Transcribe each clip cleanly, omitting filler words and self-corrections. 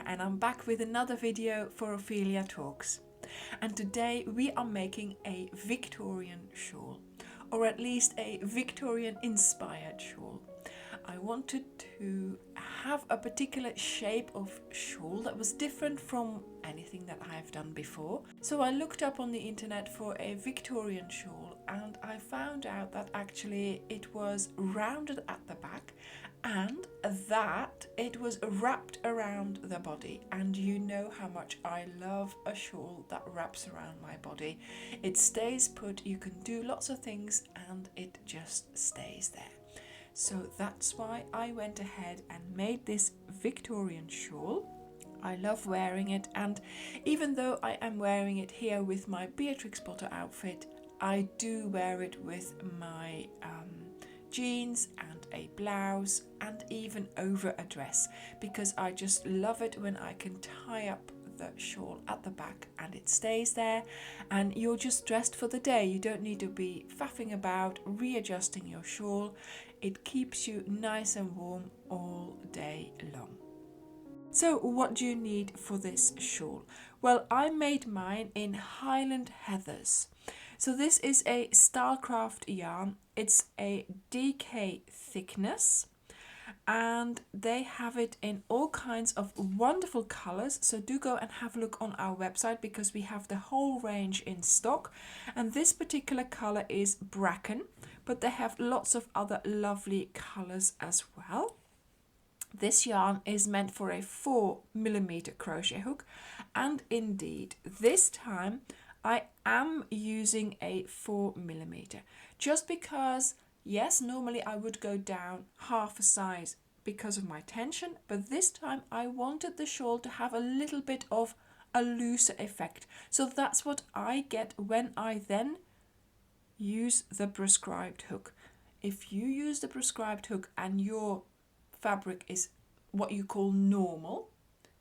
and I'm back with another video for Ophelia Talks. And today we are making a Victorian shawl, or at least a Victorian inspired shawl. I wanted to have a particular shape of shawl that was different from anything that I've done before. So I looked up on the internet for a Victorian shawl and I found out that actually it was rounded at the back and that it was wrapped around the body. And you know how much I love a shawl that wraps around my body. It stays put, you can do lots of things and it just stays there. So that's why I went ahead and made this Victorian shawl. I love wearing it, and even though I am wearing it here with my Beatrix Potter outfit, I do wear it with my jeans and a blouse and even over a dress, because I just love it when I can tie up the shawl at the back and it stays there and you're just dressed for the day. You don't need to be faffing about readjusting your shawl. It keeps you nice and warm all day long. So what do you need for this shawl? Well, I made mine in Highland Heathers. So this is a Starcraft yarn. It's a DK thickness and they have it in all kinds of wonderful colors. So do go and have a look on our website because we have the whole range in stock. And this particular color is bracken, but they have lots of other lovely colors as well. This yarn is meant for a 4mm crochet hook, and indeed this time I am using a 4mm just because, yes, normally I would go down half a size because of my tension, but this time I wanted the shawl to have a little bit of a looser effect. So that's what I get when I then use the prescribed hook. If you use the prescribed hook and your fabric is what you call normal,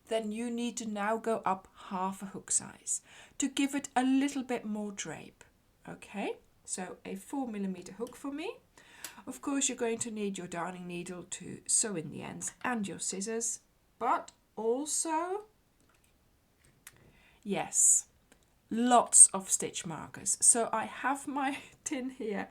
then you need to now go up half a hook size to give it a little bit more drape. Okay, so a 4mm hook for me. Of course, you're going to need your darning needle to sew in the ends and your scissors, but also, yes, lots of stitch markers. So I have my tin here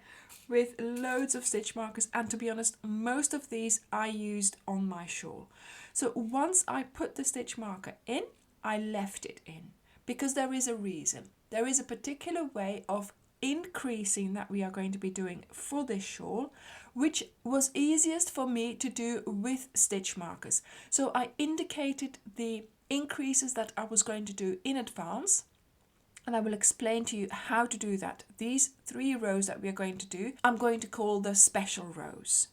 with loads of stitch markers, and to be honest, most of these I used on my shawl. So once I put the stitch marker in, I left it in because there is a reason. There is a particular way of increasing that we are going to be doing for this shawl, which was easiest for me to do with stitch markers. So I indicated the increases that I was going to do in advance, and I will explain to you how to do that. These 3 rows that we are going to do, I'm going to call the special rows.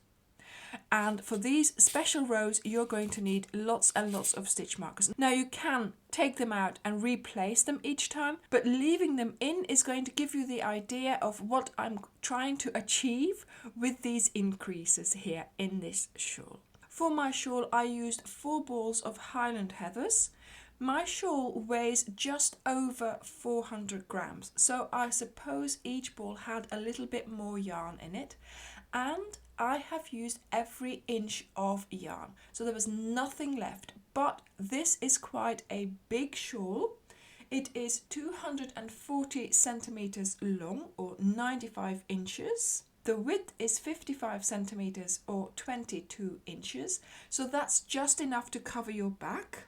And for these special rows, you're going to need lots and lots of stitch markers. Now you can take them out and replace them each time, but leaving them in is going to give you the idea of what I'm trying to achieve with these increases here in this shawl. For my shawl, I used 4 balls of Highland Heathers. My shawl weighs just over 400 grams, so I suppose each ball had a little bit more yarn in it, and I have used every inch of yarn, so there was nothing left. But this is quite a big shawl. It is 240 centimeters long, or 95 inches. The width is 55 centimeters or 22 inches, so that's just enough to cover your back.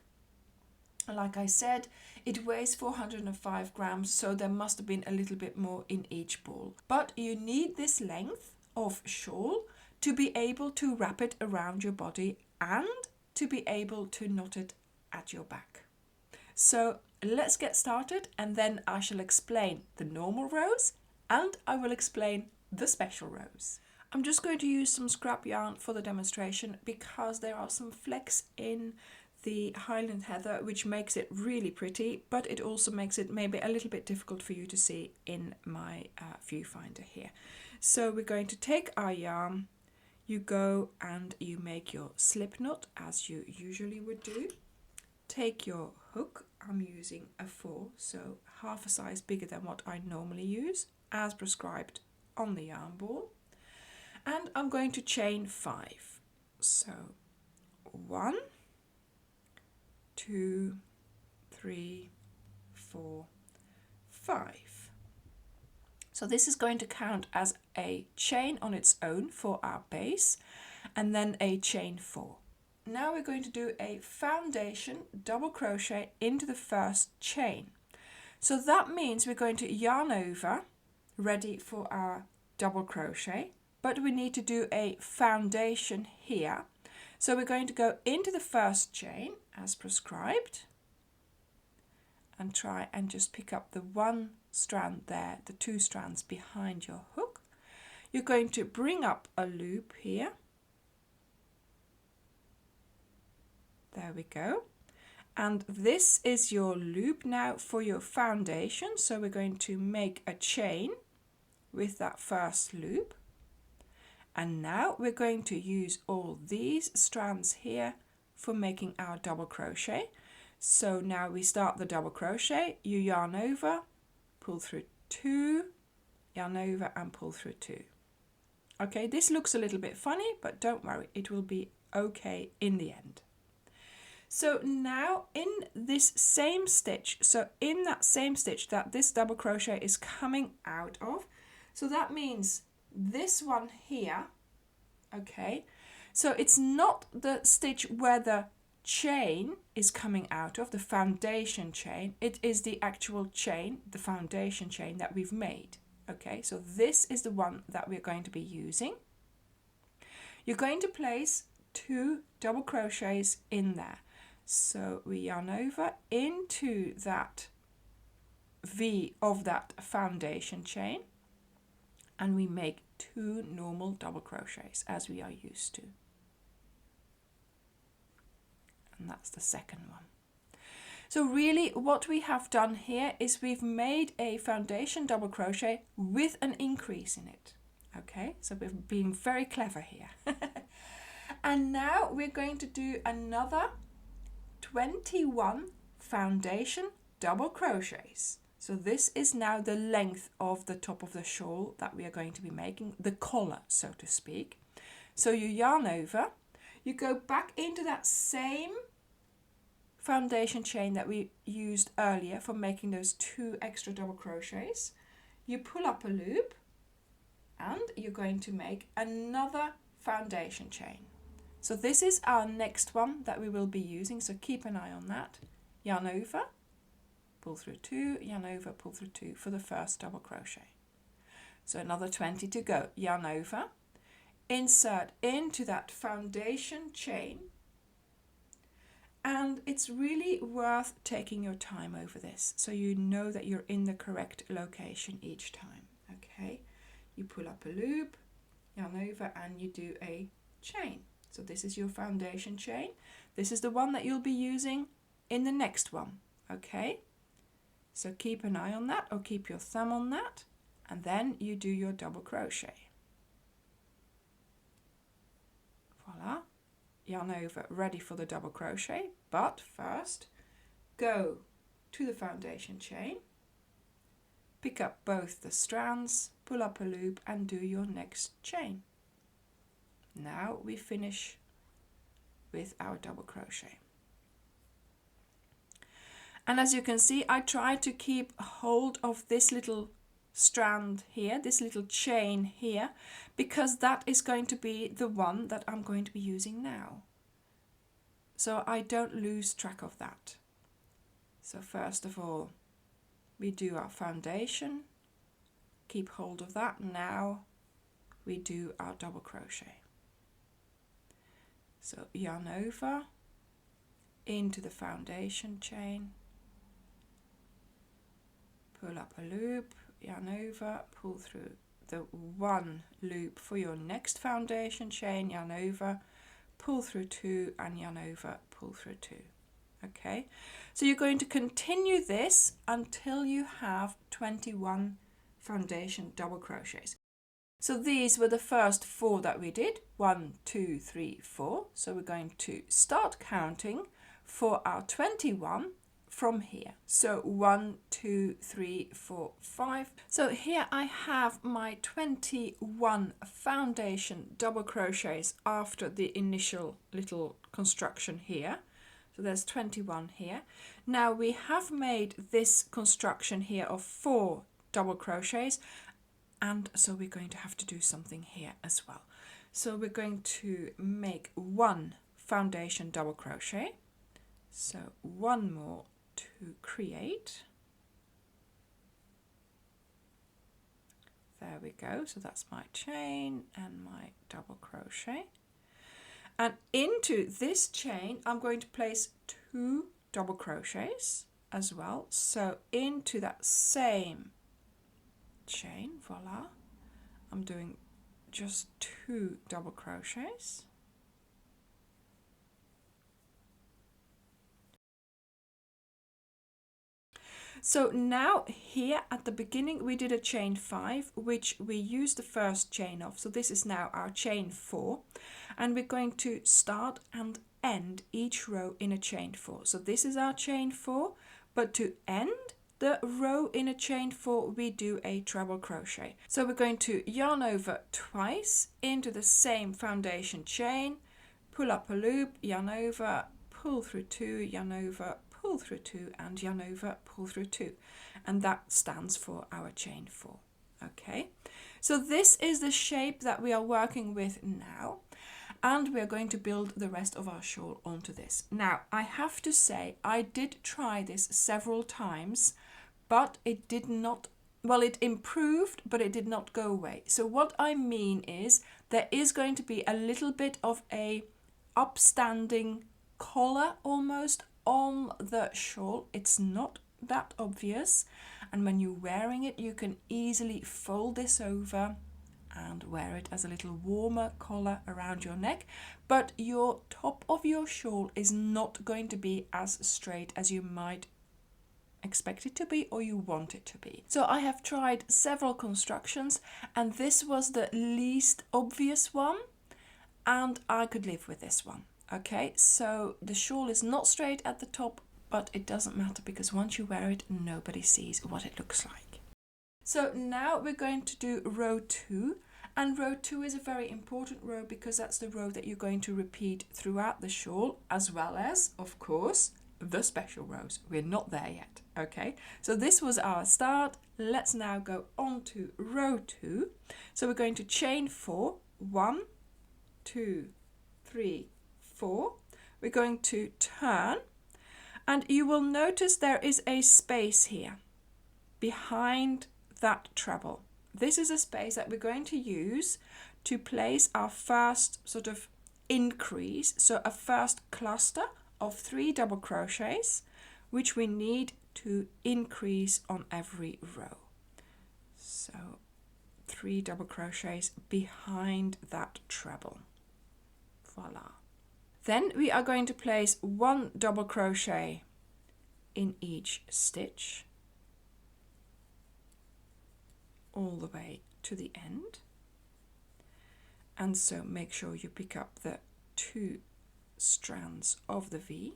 Like I said, it weighs 405 grams, so there must have been a little bit more in each ball. But you need this length of shawl to be able to wrap it around your body and to be able to knot it at your back. So let's get started, and then I shall explain the normal rows and I will explain the special rows. I'm just going to use some scrap yarn for the demonstration because there are some flecks in the Highland Heather which makes it really pretty, but it also makes it maybe a little bit difficult for you to see in my viewfinder here. So we're going to take our yarn, you go and you make your slip knot as you usually would do. Take your hook, I'm using a 4, so half a size bigger than what I normally use, as prescribed on the yarn ball. And I'm going to chain 5. So 1, 2, 3, 4, 5. So this is going to count as a chain on its own for our base, and then a chain 4. Now we're going to do a foundation double crochet into the first chain. So that means we're going to yarn over, ready for our double crochet, but we need to do a foundation here. So we're going to go into the first chain as prescribed and try and just pick up the one strand there, the 2 strands behind your hook. You're going to bring up a loop here. There we go. And this is your loop now for your foundation. So we're going to make a chain with that first loop. And now we're going to use all these strands here for making our double crochet. So now we start the double crochet, you yarn over, pull through 2, yarn over and pull through 2. Okay, this looks a little bit funny, but don't worry, it will be okay in the end. So now in this same stitch, so in that same stitch that this double crochet is coming out of, so that means this one here, okay, so it's not the stitch where the chain is coming out of, the foundation chain, it is the actual chain, the foundation chain that we've made. Okay, so this is the one that we're going to be using. You're going to place 2 double crochets in there. So we yarn over into that V of that foundation chain and we make 2 normal double crochets as we are used to. And that's the second one. So really what we have done here is we've made a foundation double crochet with an increase in it. Okay, so we've been very clever here. And now we're going to do another 21 foundation double crochets. So this is now the length of the top of the shawl that we are going to be making, the collar, so to speak. So you yarn over, you go back into that same foundation chain that we used earlier for making those 2 extra double crochets. You pull up a loop and you're going to make another foundation chain. So this is our next one that we will be using, so keep an eye on that. Yarn over, pull through 2, yarn over, pull through 2 for the first double crochet. So another 20 to go. Yarn over, insert into that foundation chain, and it's really worth taking your time over this so you know that you're in the correct location each time. Okay, you pull up a loop, yarn over, and you do a chain. So this is your foundation chain. This is the one that you'll be using in the next one. Okay, so keep an eye on that, or keep your thumb on that, and then you do your double crochet. Voila, yarn over, ready for the double crochet, but first go to the foundation chain, pick up both the strands, pull up a loop and do your next chain. Now we finish with our double crochet. And as you can see, I try to keep hold of this little strand here, this little chain here, because that is going to be the one that I'm going to be using now. So I don't lose track of that. So first of all, we do our foundation, keep hold of that. Now we do our double crochet. So yarn over into the foundation chain, pull up a loop, yarn over, pull through the 1 loop for your next foundation chain, yarn over, pull through 2 and yarn over, pull through 2. Okay, so you're going to continue this until you have 21 foundation double crochets. So these were the first 4 that we did, 1, 2, 3, 4. So we're going to start counting for our 21 from here. So 1, 2, 3, 4, 5. So here I have my 21 foundation double crochets after the initial little construction here. So there's 21 here. Now we have made this construction here of 4 double crochets, and so we're going to have to do something here as well. So we're going to make 1 foundation double crochet, so 1 more to create. There we go. So that's my chain and my double crochet. And into this chain, I'm going to place 2 double crochets as well. So into that same chain, voila, I'm doing just 2 double crochets. So now here at the beginning we did a chain 5, which we used the first chain of. So this is now our chain 4, and we're going to start and end each row in a chain 4. So this is our chain 4, but to end the row in a chain 4 we do a treble crochet. So we're going to yarn over twice into the same foundation chain, pull up a loop, yarn over, pull through 2, yarn over, pull through 2, and yarn over, pull through 2, and that stands for our chain 4. Okay, so this is the shape that we are working with now, and we are going to build the rest of our shawl onto this. Now I have to say I did try this several times, but it did not, well, it improved, but it did not go away. So what I mean is there is going to be a little bit of a upstanding collar almost on the shawl. It's not that obvious, and when you're wearing it you can easily fold this over and wear it as a little warmer collar around your neck, but your top of your shawl is not going to be as straight as you might expect it to be or you want it to be. So I have tried several constructions and this was the least obvious one, and I could live with this one. Okay, so the shawl is not straight at the top, but it doesn't matter because once you wear it, nobody sees what it looks like. So now we're going to do row 2, and row 2 is a very important row because that's the row that you're going to repeat throughout the shawl, as well as, of course, the special rows. We're not there yet. Okay, so this was our start. Let's now go on to row 2. So we're going to chain 4, 1, 2, 3, 4. We're going to turn, and you will notice there is a space here behind that treble. This is a space that we're going to use to place our first sort of increase, so a first cluster of 3 double crochets, which we need to increase on every row. So 3 double crochets behind that treble. Voila. Then we are going to place 1 double crochet in each stitch all the way to the end, and so make sure you pick up the 2 strands of the V.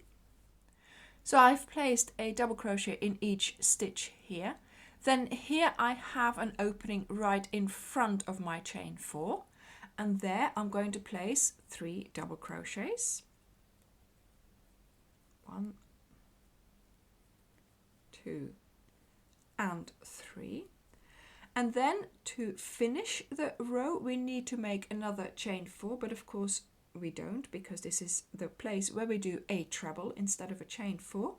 So I've placed a double crochet in each stitch here. Then here I have an opening right in front of my chain 4, and there I'm going to place 3 double crochets. 1, 2, and 3. And then to finish the row we need to make another chain 4, but of course we don't because this is the place where we do a treble instead of a chain 4.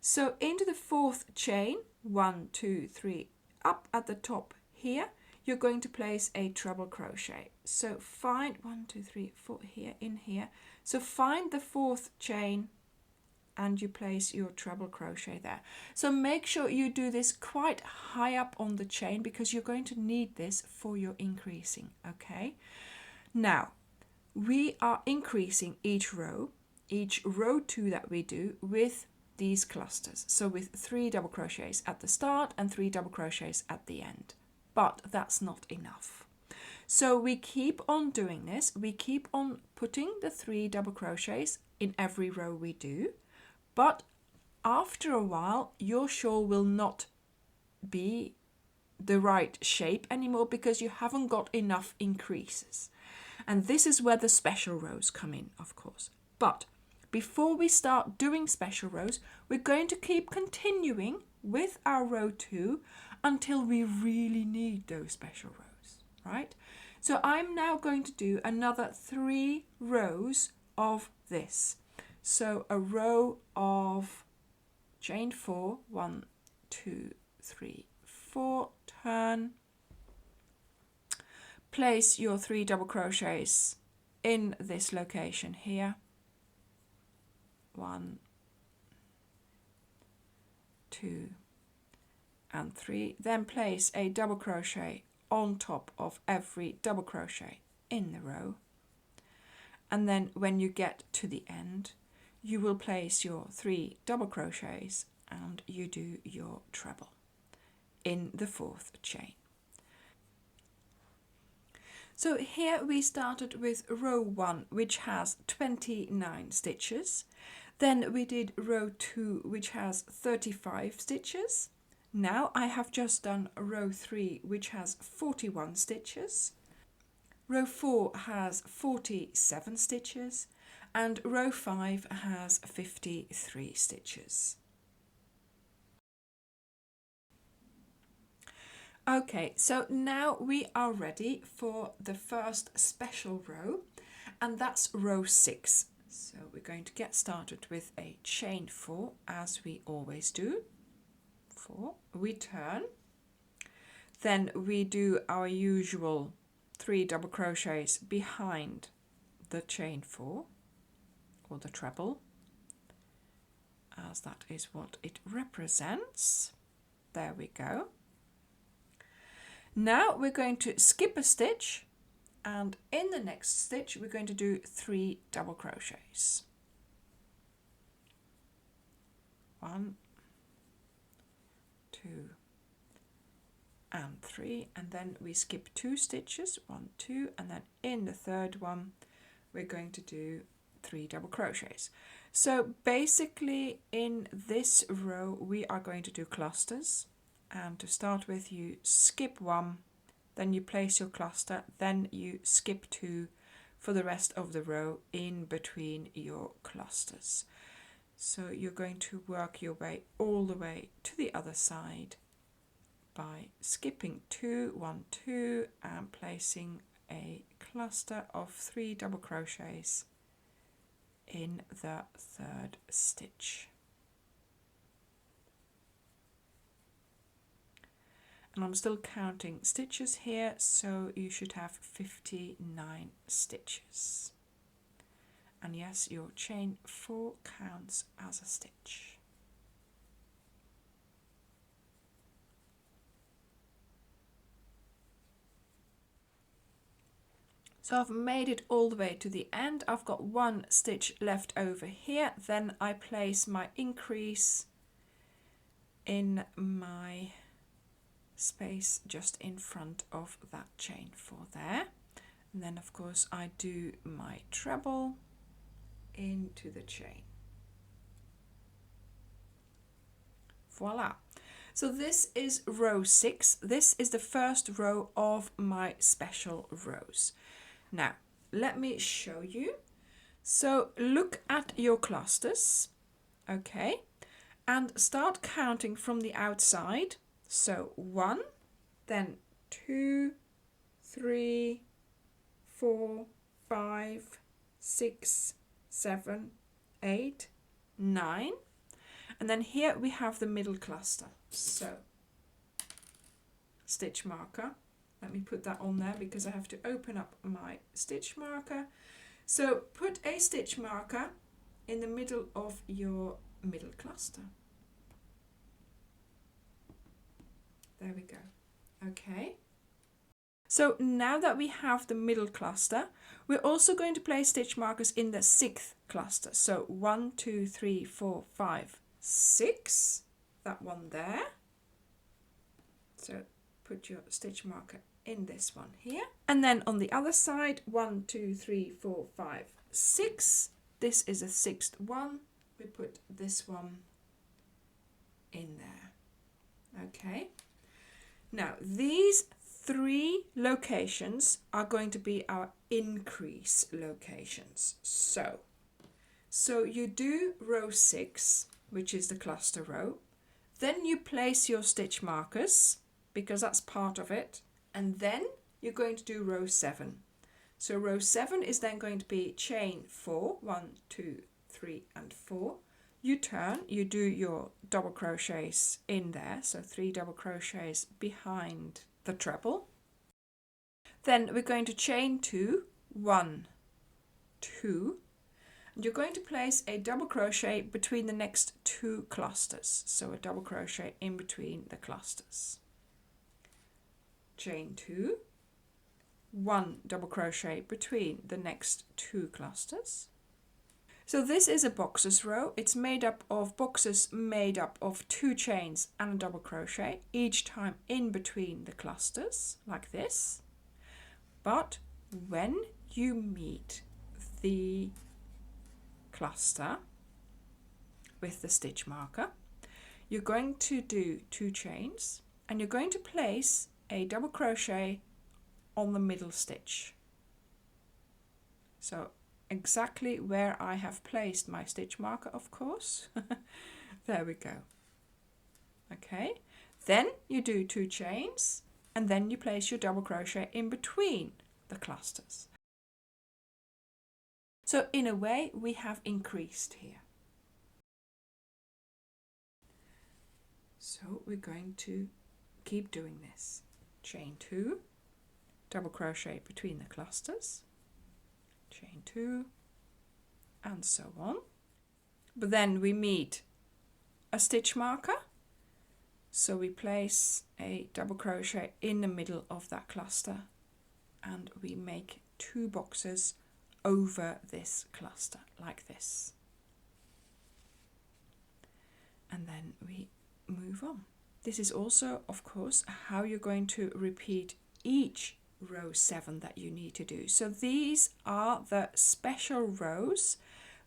So into the 4th chain, 1, 2, 3, up at the top here, you're going to place a treble crochet. So find 1, 2, 3, 4 here, in here. So find the 4th chain and you place your treble crochet there. So make sure you do this quite high up on the chain because you're going to need this for your increasing, okay? Now, we are increasing each row 2 that we do with these clusters. So with 3 double crochets at the start and 3 double crochets at the end. But that's not enough. So we keep on doing this. We keep on putting the 3 double crochets in every row we do. But after a while, your shawl will not be the right shape anymore because you haven't got enough increases. And this is where the special rows come in, of course. But before we start doing special rows, we're going to keep continuing with our row 2 until we really need those special rows, right? So I'm now going to do another 3 rows of this. So a row of chain 4, 1, 2, 3, 4, turn, place your 3 double crochets in this location here, 1, 2 and 3, then place a double crochet on top of every double crochet in the row, and then when you get to the end you will place your 3 double crochets and you do your treble in the 4th chain. So here we started with row 1, which has 29 stitches. Then we did row 2, which has 35 stitches. Now I have just done row 3, which has 41 stitches. Row 4 has 47 stitches. And row 5 has 53 stitches. Okay, so now we are ready for the first special row, and that's row 6. So we're going to get started with a chain 4, as we always do. 4, we turn, then we do our usual 3 double crochets behind the chain 4, or the treble, as that is what it represents. There we go. Now we're going to skip a stitch, and in the next stitch we're going to do 3 double crochets. 1, 2 and 3, and then we skip 2 stitches, 1, 2, and then in the third one we're going to do 3 double crochets. So basically in this row we are going to do clusters. And to start with, you skip 1, then you place your cluster, then you skip 2 for the rest of the row in between your clusters. So you're going to work your way all the way to the other side by skipping 2, 1, 2 and placing a cluster of 3 double crochets in the third stitch. And I'm still counting stitches here, so you should have 59 stitches. And yes, your chain 4 counts as a stitch. So I've made it all the way to the end. I've got 1 stitch left over here. Then I place my increase in my space just in front of that chain 4 there, and then of course I do my treble into the chain. Voila! So this is row 6. This is the first row of my special rows. Now let me show you. So look at your clusters, okay, and start counting from the outside. So 1, then 2, 3, 4, 5, 6, 7, 8, 9. And then here we have the middle cluster. So stitch marker. Let me put that on there because I have to open up my stitch marker. So put a stitch marker in the middle of your middle cluster. There we go. Okay. So now that we have the middle cluster, we're also going to place stitch markers in the 6th cluster. So 1, 2, 3, 4, 5, 6. That one there. So put your stitch marker in this one here. And then on the other side, 1, 2, 3, 4, 5, 6. This is a 6th one. We put this one in there. Okay. Now these 3 locations are going to be our increase locations. So So you do row 6, which is the cluster row. Then you place your stitch markers, because that's part of it. And then you're going to do row 7. So row 7 is then going to be chain 4, 1, 2, 3 and 4. You turn, you do your double crochets in there, so 3 double crochets behind the treble. Then we're going to chain 2, 1, 2. And you're going to place a double crochet between the next 2 clusters, so a double crochet in between the clusters. Chain 2, 1 double crochet between the next 2 clusters. So this is a boxes row. It's made up of boxes made up of 2 chains and a double crochet, each time in between the clusters, like this. But when you meet the cluster with the stitch marker, you're going to do 2 chains and you're going to place a double crochet on the middle stitch. So exactly where I have placed my stitch marker, of course. There we go. Okay, then you do 2 chains and then you place your double crochet in between the clusters. So in a way we have increased here. So we're going to keep doing this. Chain 2, double crochet between the clusters, chain 2 and so on. But then we meet a stitch marker, so we place a double crochet in the middle of that cluster and we make 2 boxes over this cluster like this, and then we move on. This is also, of course, how you're going to repeat each row 7 that you need to do. So these are the special rows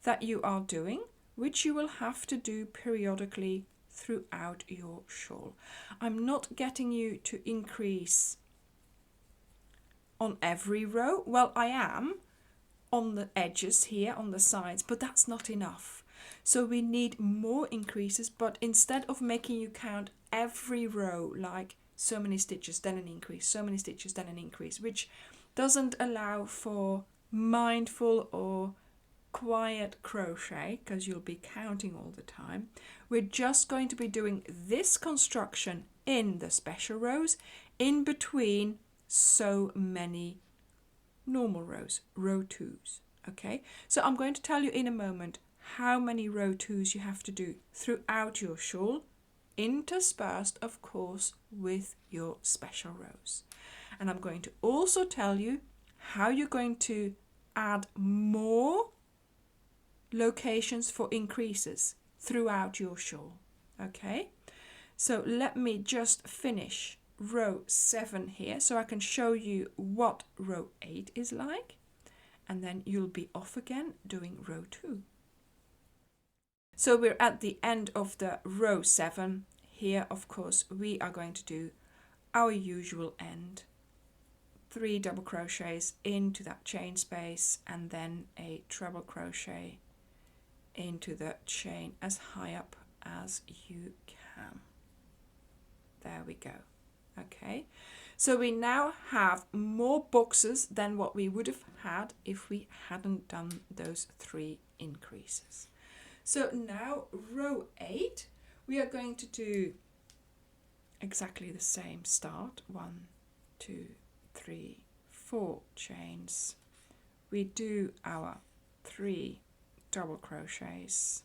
that you are doing, which you will have to do periodically throughout your shawl. I'm not getting you to increase on every row. Well, I am on the edges here, on the sides, but that's not enough. So we need more increases, but instead of making you count every row like so many stitches, then an increase, so many stitches, then an increase, which doesn't allow for mindful or quiet crochet, because you'll be counting all the time. We're just going to be doing this construction in the special rows in between so many normal rows, row 2s. Okay, so I'm going to tell you in a moment how many row 2s you have to do throughout your shawl, interspersed of course with your special rows. And I'm going to also tell you how you're going to add more locations for increases throughout your shawl. Okay, so let me just finish row 7 here so I can show you what row 8 is like, and then you'll be off again doing row 2. So we're at the end of the row 7 here. Of course we are going to do our usual end, 3 double crochets into that chain space and then a treble crochet into the chain as high up as you can. There we go. Okay, so we now have more boxes than what we would have had if we hadn't done those 3 increases. So now row 8, we are going to do exactly the same start. 1, 2, 3, 4 chains. We do our 3 double crochets.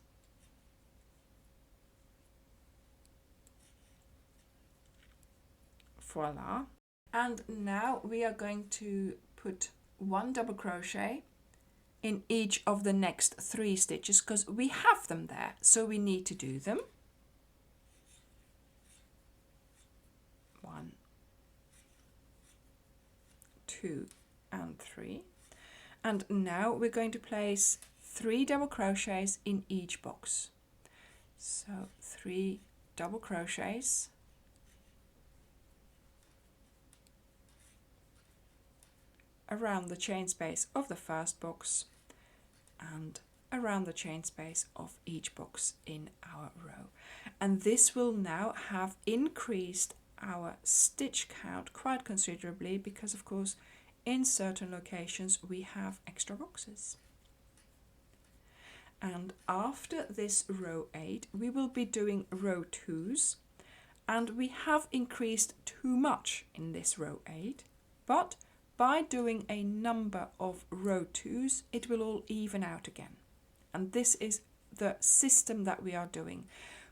Voila. And now we are going to put 1 double crochet in each of the next 3 stitches, because we have them there, so we need to do them. 1, 2 and 3. And now we're going to place 3 double crochets in each box. So 3 double crochets around the chain space of the first box and around the chain space of each box in our row. And this will now have increased our stitch count quite considerably, because of course in certain locations we have extra boxes. And after this row 8 we will be doing row 2s, and we have increased too much in this row 8, but by doing a number of row 2s it will all even out again. And this is the system that we are doing.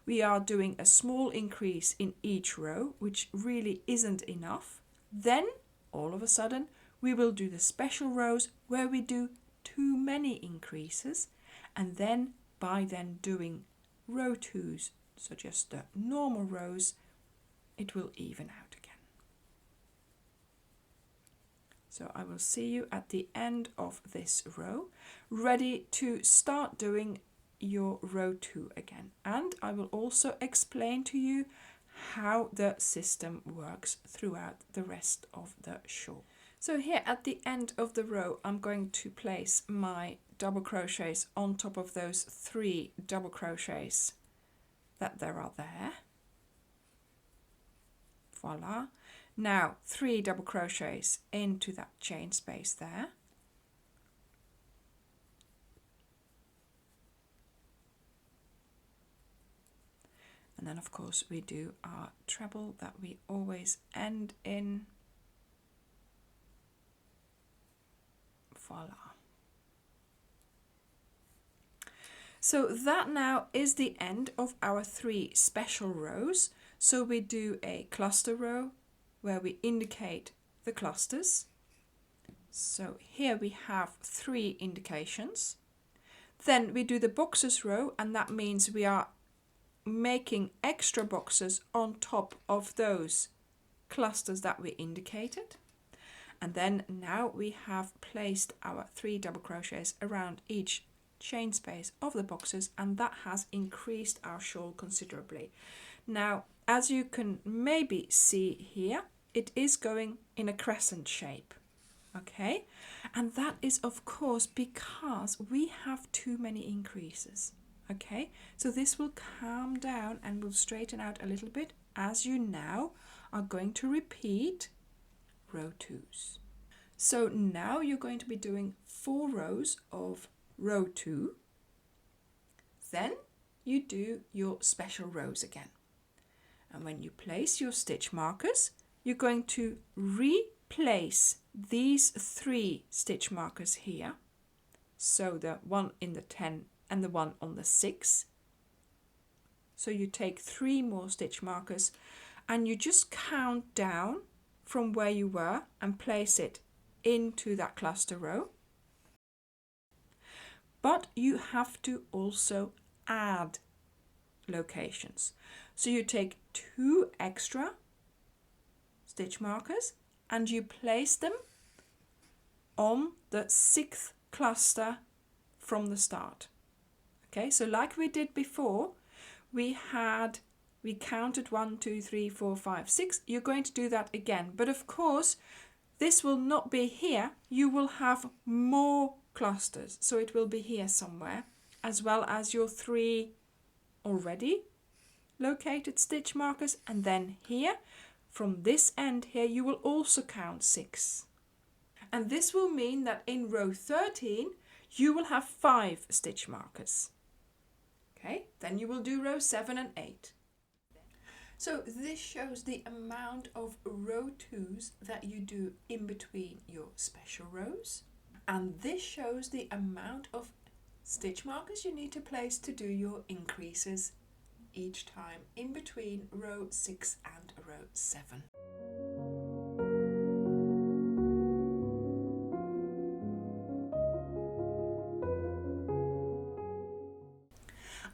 We are doing a small increase in each row, which really isn't enough. Then all of a sudden we will do the special rows where we do too many increases, and then by then doing row 2s, so just the normal rows, it will even out again. So I will see you at the end of this row, ready to start doing your row 2 again. And I will also explain to you how the system works throughout the rest of the shawl. So here at the end of the row I'm going to place my double crochets on top of those 3 double crochets that there are there. Voila. Now 3 double crochets into that chain space there. And then of course we do our treble that we always end in. Voila. So that now is the end of our 3 special rows. So we do a cluster row where we indicate the clusters. So here we have 3 indications. Then we do the boxes row, and that means we are making extra boxes on top of those clusters that we indicated. And then now we have placed our 3 double crochets around each chain space of the boxes, and that has increased our shawl considerably. Now, as you can maybe see here, it is going in a crescent shape. Okay, and that is of course because we have too many increases. Okay, so this will calm down and will straighten out a little bit as you now are going to repeat row 2s. So now you're going to be doing 4 rows of row 2. Then you do your special rows again. And when you place your stitch markers, you're going to replace these 3 stitch markers here. So the one in the 10 and the one on the 6. So you take 3 more stitch markers and you just count down from where you were and place it into that cluster row. But you have to also add locations. So you take 2 extra stitch markers and you place them on the 6th cluster from the start. Okay, so like we did before, we counted 1, 2, 3, 4, 5, 6. You're going to do that again, but of course this will not be here. You will have more clusters, so it will be here somewhere, as well as your 3 already located stitch markers, and then here from this end here you will also count 6. And this will mean that in row 13 you will have 5 stitch markers. Okay, then you will do row 7 and 8. So this shows the amount of row 2s that you do in between your special rows, and this shows the amount of stitch markers you need to place to do your increases each time in between row 6 and row 7.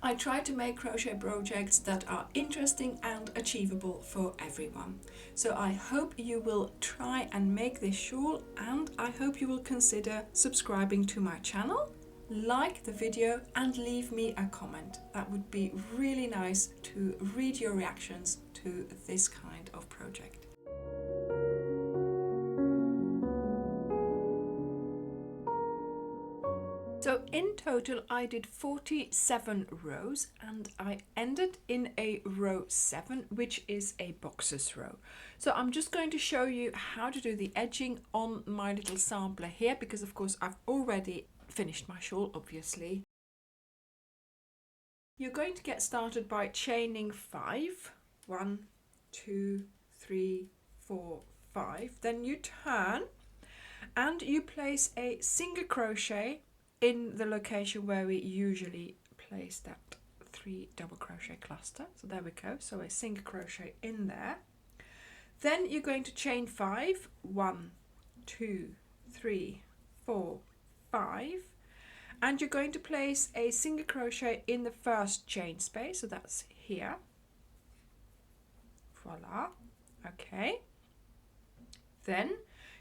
I try to make crochet projects that are interesting and achievable for everyone. So I hope you will try and make this shawl, and I hope you will consider subscribing to my channel, like the video and leave me a comment. That would be really nice to read your reactions to this kind of project. So in total I did 47 rows and I ended in a row 7, which is a boxes row. So I'm just going to show you how to do the edging on my little sampler here, because of course I've already finished my shawl, obviously. You're going to get started by chaining 5. 1, 2, 3, 4, 5. Then you turn and you place a single crochet in the location where we usually place that 3 double crochet cluster. So there we go. So a single crochet in there. Then you're going to chain 5. 1, 2, 3, 4, 5. And you're going to place a single crochet in the first chain space. So that's here. Voila. Okay. Then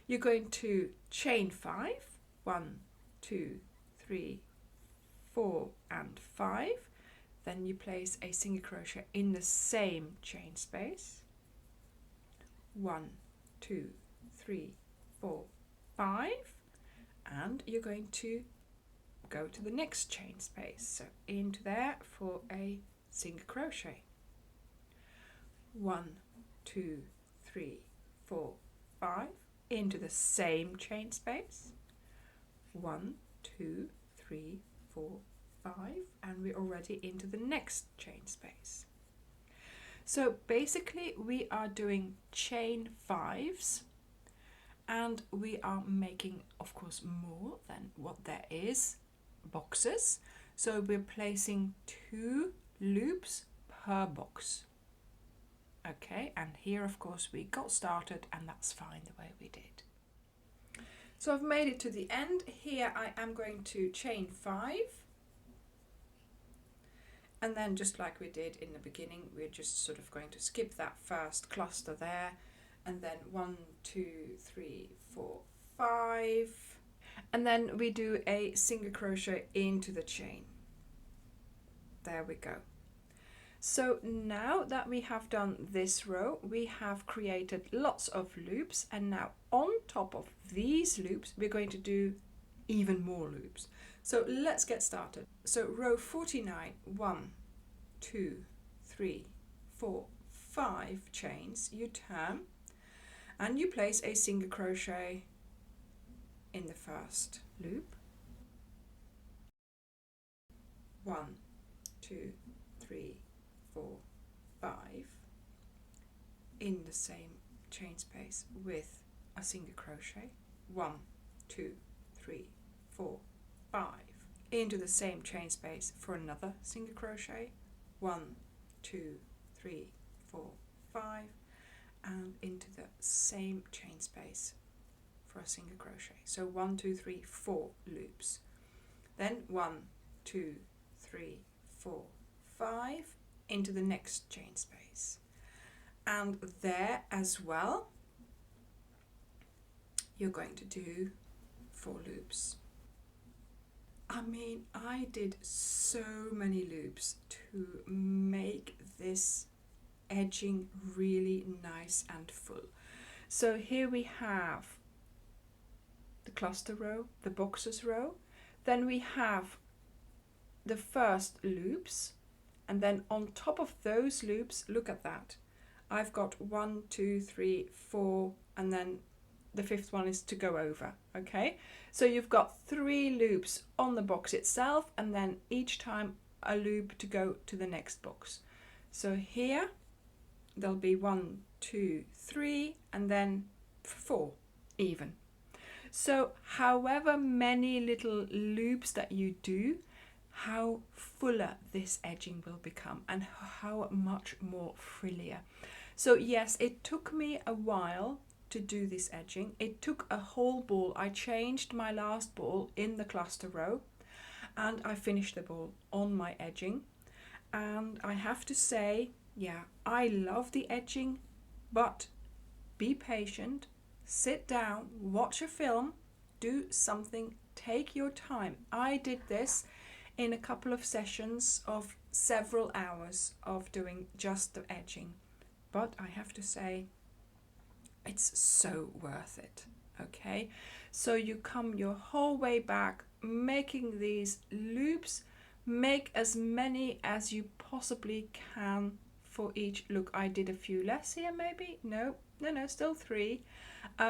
you're going to chain 5. 1, 2, 3, 4 and 5. Then you place a single crochet in the same chain space. 1, 2, 3, 4, 5. And you're going to go to the next chain space. So into there for a single crochet. 1, 2, 3, 4, 5. Into the same chain space. 1, 2, 3, 4, 5, and we're already into the next chain space. So basically we are doing chain 5s, and we are making, of course, more than what there is boxes. So we're placing 2 loops per box. Okay, and here of course we got started, and that's fine the way we did. So I've made it to the end. Here I am going to chain 5, and then just like we did in the beginning, we're just sort of going to skip that first cluster there, and then 1, 2, 3, 4, 5, and then we do a single crochet into the chain. There we go. So now that we have done this row, we have created lots of loops, and now on top of these loops we're going to do even more loops. So let's get started. So row 49, 1, 2, 3, 4, 5 chains, you turn and you place a single crochet in the first loop. 1, 2, 3, 4, 5 in the same chain space with a single crochet. 1, 2, 3, 4, 5 into the same chain space for another single crochet. 1, 2, 3, 4, 5 and into the same chain space for a single crochet. So 1, 2, 3, 4 loops. Then 1, 2, 3, 4, 5 into the next chain space, and there as well you're going to do 4 loops. I mean, I did so many loops to make this edging really nice and full. So here we have the cluster row, the boxes row, then we have the first loops, and then on top of those loops, look at that, I've got 1, 2, 3, 4, and then the 5th one is to go over. Okay, so you've got 3 loops on the box itself, and then each time a loop to go to the next box. So here there'll be 1, 2, 3, and then 4 even. So however many little loops that you do, how fuller this edging will become, and how much more frillier. So yes, it took me a while to do this edging. It took a whole ball. I changed my last ball in the cluster row, and I finished the ball on my edging. And I have to say, yeah, I love the edging, but be patient, sit down, watch a film, do something, take your time. I did this in a couple of sessions of several hours of doing just the edging, but I have to say it's so worth it. Okay, so you come your whole way back making these loops. Make as many as you possibly can for each. Look, I did a few less here, maybe. No, still 3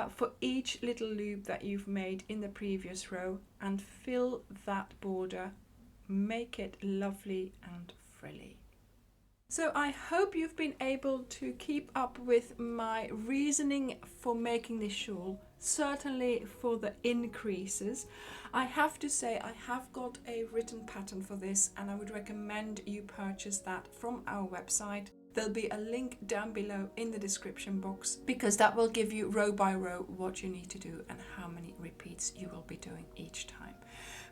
for each little loop that you've made in the previous row, and fill that border. Make it lovely and frilly. So I hope you've been able to keep up with my reasoning for making this shawl, certainly for the increases. I have to say I have got a written pattern for this, and I would recommend you purchase that from our website. There'll be a link down below in the description box, because that will give you row by row what you need to do and how many repeats you will be doing each time.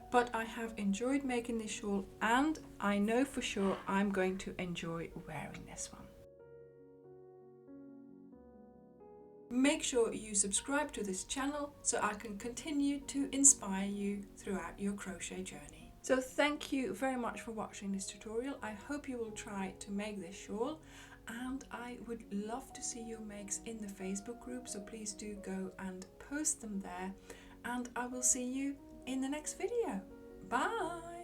But I have enjoyed making this shawl, and I know for sure I'm going to enjoy wearing this one. Make sure you subscribe to this channel so I can continue to inspire you throughout your crochet journey. So thank you very much for watching this tutorial. I hope you will try to make this shawl, and I would love to see your makes in the Facebook group, so please do go and post them there, and I will see you in the next video. Bye!